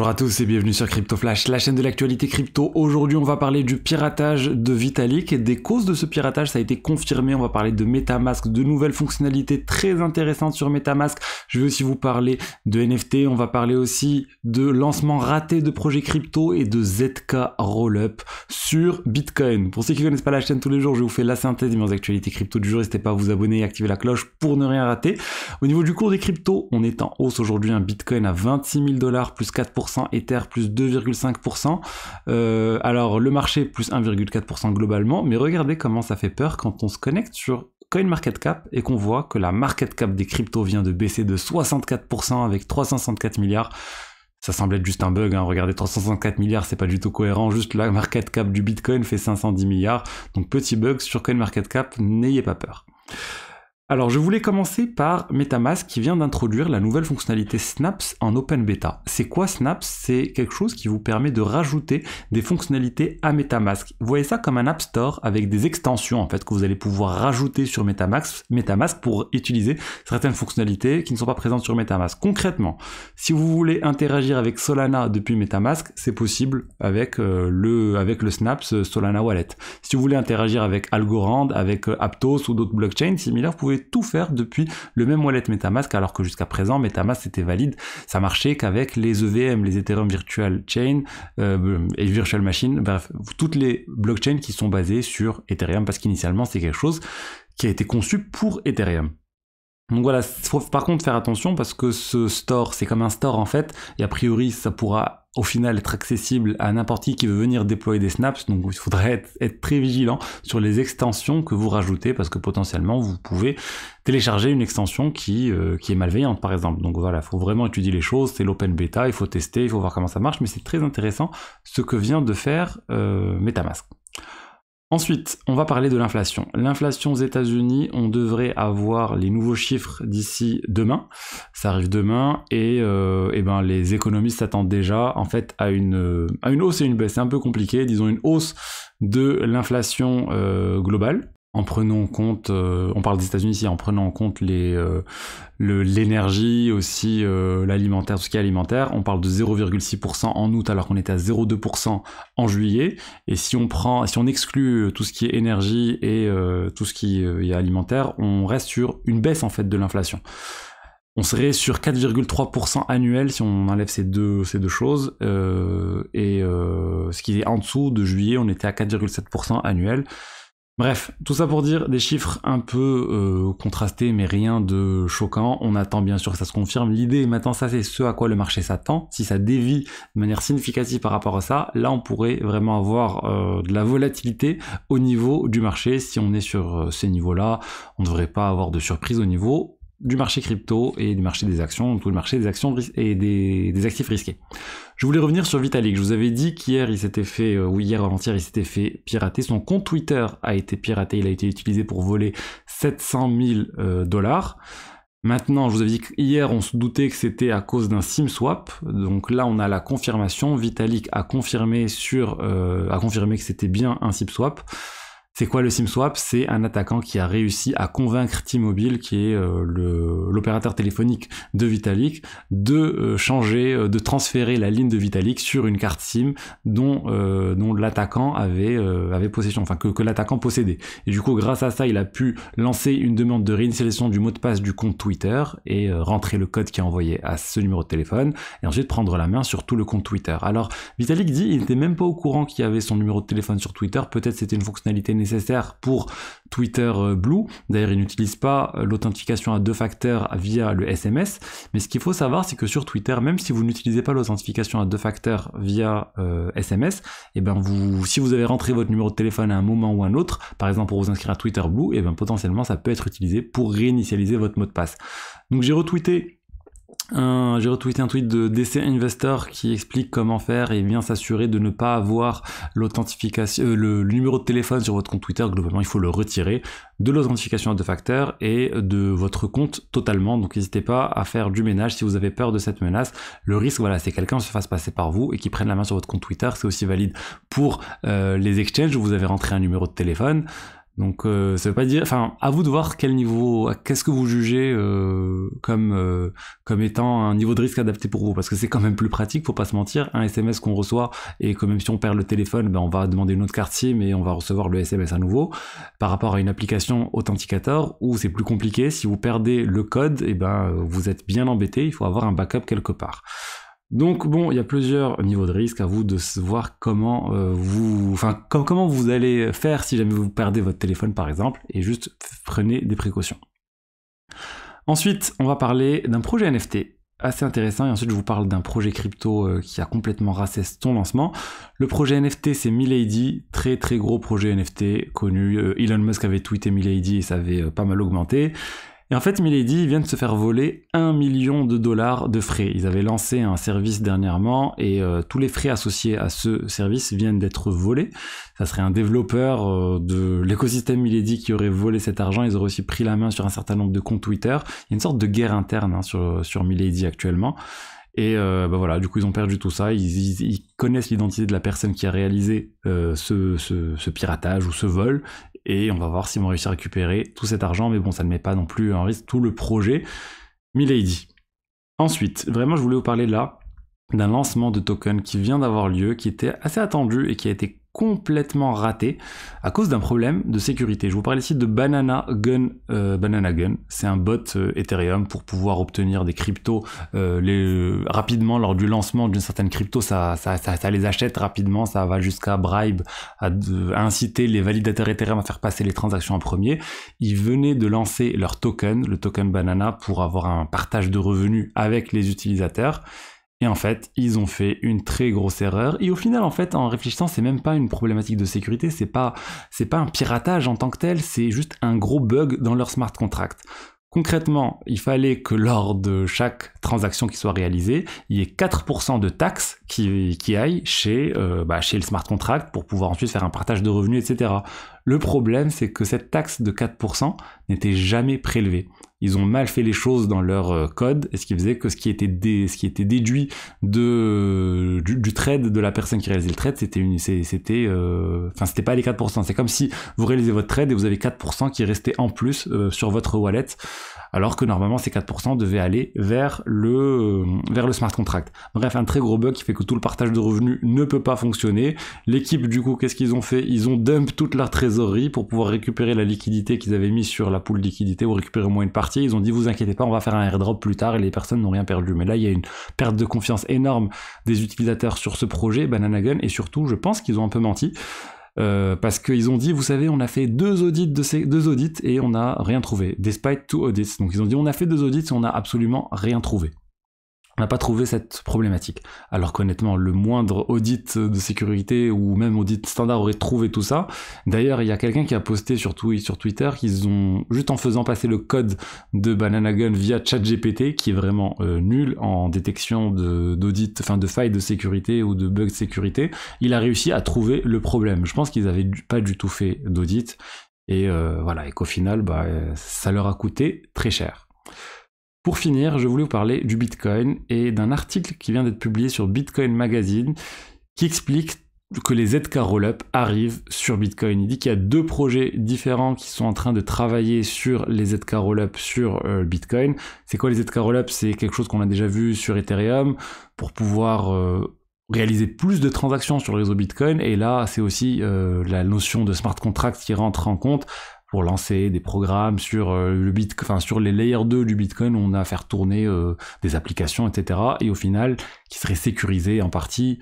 Bonjour à tous et bienvenue sur Crypto Flash, la chaîne de l'actualité crypto. Aujourd'hui, on va parler du piratage de Vitalik et des causes de ce piratage. Ça a été confirmé. On va parler de MetaMask, de nouvelles fonctionnalités très intéressantes sur MetaMask. Je vais aussi vous parler de NFT. On va parler aussi de lancement raté de projets crypto et de ZK Rollup sur Bitcoin. Pour ceux qui ne connaissent pas la chaîne tous les jours, je vous fais la synthèse des meilleures actualités crypto du jour. N'hésitez pas à vous abonner et activer la cloche pour ne rien rater. Au niveau du cours des cryptos, on est en hausse aujourd'hui. Un Bitcoin à 26 000 $, plus 4%. Ether plus 2,5%, alors le marché plus 1,4% globalement, mais regardez comment ça fait peur quand on se connecte sur CoinMarketCap et qu'on voit que la market cap des cryptos vient de baisser de 64% avec 364 milliards. Ça semble être juste un bug, hein. Regardez, 364 milliards, c'est pas du tout cohérent, juste la market cap du Bitcoin fait 510 milliards, donc petit bug sur CoinMarketCap, n'ayez pas peur. Alors je voulais commencer par MetaMask qui vient d'introduire la nouvelle fonctionnalité Snaps en open beta. C'est quoi Snaps? C'est quelque chose qui vous permet de rajouter des fonctionnalités à MetaMask. Vous voyez ça comme un App Store avec des extensions en fait que vous allez pouvoir rajouter sur MetaMask pour utiliser certaines fonctionnalités qui ne sont pas présentes sur MetaMask. Concrètement, si vous voulez interagir avec Solana depuis MetaMask, c'est possible avec le Snaps Solana Wallet. Si vous voulez interagir avec Algorand, avec Aptos ou d'autres blockchains similaires, vous pouvez tout faire depuis le même wallet MetaMask, alors que jusqu'à présent MetaMask c'était valide, ça marchait qu'avec les EVM, les Ethereum Virtual Chain et Virtual Machine, bref, toutes les blockchains qui sont basées sur Ethereum, parce qu'initialement c'est quelque chose qui a été conçu pour Ethereum. Donc voilà, il faut par contre faire attention parce que ce store, c'est comme un store en fait, et a priori ça pourra au final être accessible à n'importe qui veut venir déployer des snaps, donc il faudrait être très vigilant sur les extensions que vous rajoutez parce que potentiellement vous pouvez télécharger une extension qui est malveillante par exemple. Donc voilà, il faut vraiment étudier les choses, c'est l'open beta, il faut tester, il faut voir comment ça marche, mais c'est très intéressant ce que vient de faire MetaMask. Ensuite, on va parler de l'inflation. L'inflation aux États-Unis, on devrait avoir les nouveaux chiffres d'ici demain. Ça arrive demain et ben les économistes s'attendent déjà en fait à une hausse et une baisse. C'est un peu compliqué, disons une hausse de l'inflation globale. En prenant en compte, on parle des États-Unis ici, en prenant en compte l'énergie aussi, l'alimentaire, tout ce qui est alimentaire, on parle de 0,6% en août alors qu'on était à 0,2% en juillet. Et si on exclut tout ce qui est énergie et tout ce qui est alimentaire, on reste sur une baisse en fait de l'inflation. On serait sur 4,3% annuel si on enlève ces deux choses, ce qui est en dessous de juillet, on était à 4,7% annuel. Bref, tout ça pour dire des chiffres un peu contrastés, mais rien de choquant. On attend bien sûr que ça se confirme. L'idée maintenant, ça c'est ce à quoi le marché s'attend. Si ça dévie de manière significative par rapport à ça, là on pourrait vraiment avoir de la volatilité au niveau du marché. Si on est sur ces niveaux-là, on ne devrait pas avoir de surprise au niveau du marché crypto et du marché des actions, tout le marché des actions et des actifs risqués. Je voulais revenir sur Vitalik. Je vous avais dit qu'hier il s'était fait, hier ou avant-hier, il s'était fait pirater. Son compte Twitter a été piraté, il a été utilisé pour voler 700 000 $. Maintenant, je vous avais dit qu'hier, on se doutait que c'était à cause d'un SIM swap. Donc là, on a la confirmation. Vitalik a confirmé que c'était bien un SIM swap. C'est quoi le SIM swap? C'est un attaquant qui a réussi à convaincre T-Mobile, qui est l'opérateur téléphonique de Vitalik, de transférer la ligne de Vitalik sur une carte SIM dont l'attaquant avait possession, enfin que l'attaquant possédait. Et du coup, grâce à ça, il a pu lancer une demande de réinitialisation du mot de passe du compte Twitter et rentrer le code qui est envoyé à ce numéro de téléphone et ensuite prendre la main sur tout le compte Twitter. Alors, Vitalik dit il n'était même pas au courant qu'il y avait son numéro de téléphone sur Twitter. Peut-être c'était une fonctionnalité nécessaire pour Twitter Blue. D'ailleurs, il n'utilise pas l'authentification à 2 facteurs via le SMS. Mais ce qu'il faut savoir, c'est que sur Twitter, même si vous n'utilisez pas l'authentification à 2 facteurs via SMS, et ben si vous avez rentré votre numéro de téléphone à un moment ou un autre, par exemple pour vous inscrire à Twitter Blue, et ben potentiellement ça peut être utilisé pour réinitialiser votre mot de passe. Donc j'ai retweeté un tweet de DC Investor qui explique comment faire et bien s'assurer de ne pas avoir l'authentification, le numéro de téléphone sur votre compte Twitter. Globalement, il faut le retirer de l'authentification à 2 facteurs et de votre compte totalement. Donc n'hésitez pas à faire du ménage si vous avez peur de cette menace. Le risque, voilà, c'est que quelqu'un se fasse passer par vous et qui prenne la main sur votre compte Twitter. C'est aussi valide pour les exchanges où vous avez rentré un numéro de téléphone. Donc ça veut pas dire, enfin, à vous de voir quel niveau, qu'est-ce que vous jugez comme étant un niveau de risque adapté pour vous, parce que c'est quand même plus pratique, faut pas se mentir, un SMS qu'on reçoit et que même si on perd le téléphone, ben on va demander une autre carte SIM et on va recevoir le SMS à nouveau, par rapport à une application Authenticator où c'est plus compliqué, si vous perdez le code, et ben vous êtes bien embêté, il faut avoir un backup quelque part. Donc bon, il y a plusieurs niveaux de risque, à vous de voir comment comment vous allez faire si jamais vous perdez votre téléphone par exemple, et juste prenez des précautions. Ensuite, on va parler d'un projet NFT assez intéressant, et ensuite je vous parle d'un projet crypto qui a complètement rassé son lancement. Le projet NFT, c'est Milady, très très gros projet NFT connu. Elon Musk avait tweeté Milady et ça avait pas mal augmenté. Et en fait, Milady vient de se faire voler $1 million de frais. Ils avaient lancé un service dernièrement et tous les frais associés à ce service viennent d'être volés. Ça serait un développeur de l'écosystème Milady qui aurait volé cet argent. Ils auraient aussi pris la main sur un certain nombre de comptes Twitter. Il y a une sorte de guerre interne sur Milady actuellement. Et voilà, du coup ils ont perdu tout ça, ils connaissent l'identité de la personne qui a réalisé ce piratage ou ce vol, et on va voir s'ils vont réussir à récupérer tout cet argent, mais bon, ça ne met pas non plus en risque tout le projet Milady. Ensuite, vraiment je voulais vous parler là d'un lancement de token qui vient d'avoir lieu, qui était assez attendu et qui a été complètement raté à cause d'un problème de sécurité. Je vous parle ici de Banana Gun. Banana Gun, c'est un bot Ethereum pour pouvoir obtenir des cryptos rapidement lors du lancement d'une certaine crypto. Ça les achète rapidement, ça va jusqu'à bribe, à inciter les validateurs Ethereum à faire passer les transactions en premier. Ils venaient de lancer leur token, le token Banana, pour avoir un partage de revenus avec les utilisateurs. Et en fait, ils ont fait une très grosse erreur. Et au final, en fait, en réfléchissant, c'est même pas une problématique de sécurité, c'est pas un piratage en tant que tel, c'est juste un gros bug dans leur smart contract. Concrètement, il fallait que lors de chaque transaction qui soit réalisée, il y ait 4% de taxes qui aillent chez le smart contract pour pouvoir ensuite faire un partage de revenus, etc. Le problème, c'est que cette taxe de 4% n'était jamais prélevée. Ils ont mal fait les choses dans leur code, et ce qui faisait que ce qui était déduit du trade de la personne qui réalisait le trade, c'était pas les 4%. C'est comme si vous réalisez votre trade et vous avez 4% qui restait en plus sur votre wallet, alors que normalement ces 4% devaient aller vers le smart contract. Bref, un très gros bug qui fait que tout le partage de revenus ne peut pas fonctionner. L'équipe, du coup, qu'est-ce qu'ils ont fait? Ils ont dump toute leur trésorerie pour pouvoir récupérer la liquidité qu'ils avaient mis sur la pool liquidité, ou récupérer au moins une partie. Ils ont dit, vous inquiétez pas, on va faire un airdrop plus tard, et les personnes n'ont rien perdu. Mais là, il y a une perte de confiance énorme des utilisateurs sur ce projet Banana Gun, et surtout, je pense qu'ils ont un peu menti. Parce qu'ils ont dit, vous savez, on a fait deux audits et on n'a rien trouvé. Despite 2 audits. Donc ils ont dit, on a fait 2 audits et on n'a absolument rien trouvé. On n'a pas trouvé cette problématique. Alors qu'honnêtement, le moindre audit de sécurité ou même audit standard aurait trouvé tout ça. D'ailleurs, il y a quelqu'un qui a posté sur Twitter qu'ils ont, juste en faisant passer le code de Banana Gun via ChatGPT, qui est vraiment nul en détection d'audit, enfin de failles de sécurité ou de bugs de sécurité, il a réussi à trouver le problème. Je pense qu'ils n'avaient pas du tout fait d'audit, et voilà, et qu'au final, ça leur a coûté très cher. Pour finir, je voulais vous parler du Bitcoin et d'un article qui vient d'être publié sur Bitcoin Magazine qui explique que les ZK Rollup arrivent sur Bitcoin. Il dit qu'il y a 2 projets différents qui sont en train de travailler sur les ZK Rollup sur Bitcoin. C'est quoi les ZK Rollup? C'est quelque chose qu'on a déjà vu sur Ethereum pour pouvoir réaliser plus de transactions sur le réseau Bitcoin. Et là, c'est aussi la notion de smart contract qui rentre en compte, pour lancer des programmes sur sur les layers 2 du Bitcoin, où on a à faire tourner des applications, etc. Et au final, qui seraient sécurisés en partie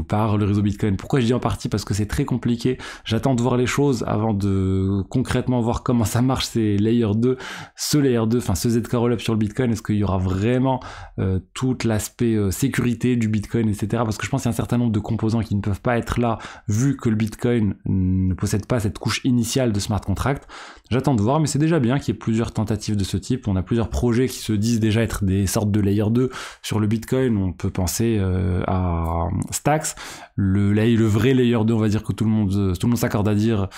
par le réseau Bitcoin. Pourquoi je dis en partie? Parce que c'est très compliqué. J'attends de voir les choses avant de concrètement voir comment ça marche, ces layer 2, ce ZK Rollup sur le Bitcoin. Est-ce qu'il y aura vraiment tout l'aspect sécurité du Bitcoin, etc. Parce que je pense qu'il y a un certain nombre de composants qui ne peuvent pas être là, vu que le Bitcoin ne possède pas cette couche initiale de smart contract. J'attends de voir, mais c'est déjà bien qu'il y ait plusieurs tentatives de ce type. On a plusieurs projets qui se disent déjà être des sortes de layer 2 sur le Bitcoin. On peut penser à Stacks, le vrai layer 2, on va dire, que tout le monde s'accorde à dire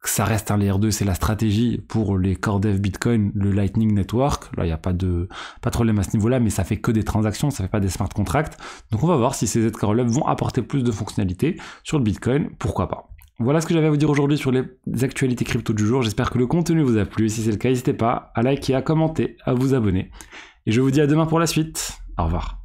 que ça reste un layer 2, c'est la stratégie pour les core dev Bitcoin, le Lightning Network. Là, il n'y a pas de problème à ce niveau-là, mais ça fait que des transactions, ça fait pas des smart contracts. Donc on va voir si ces ZK Rollup vont apporter plus de fonctionnalités sur le Bitcoin, pourquoi pas. Voilà ce que j'avais à vous dire aujourd'hui sur les actualités crypto du jour. J'espère que le contenu vous a plu. Si c'est le cas, n'hésitez pas à liker, à commenter, à vous abonner. Et je vous dis à demain pour la suite. Au revoir.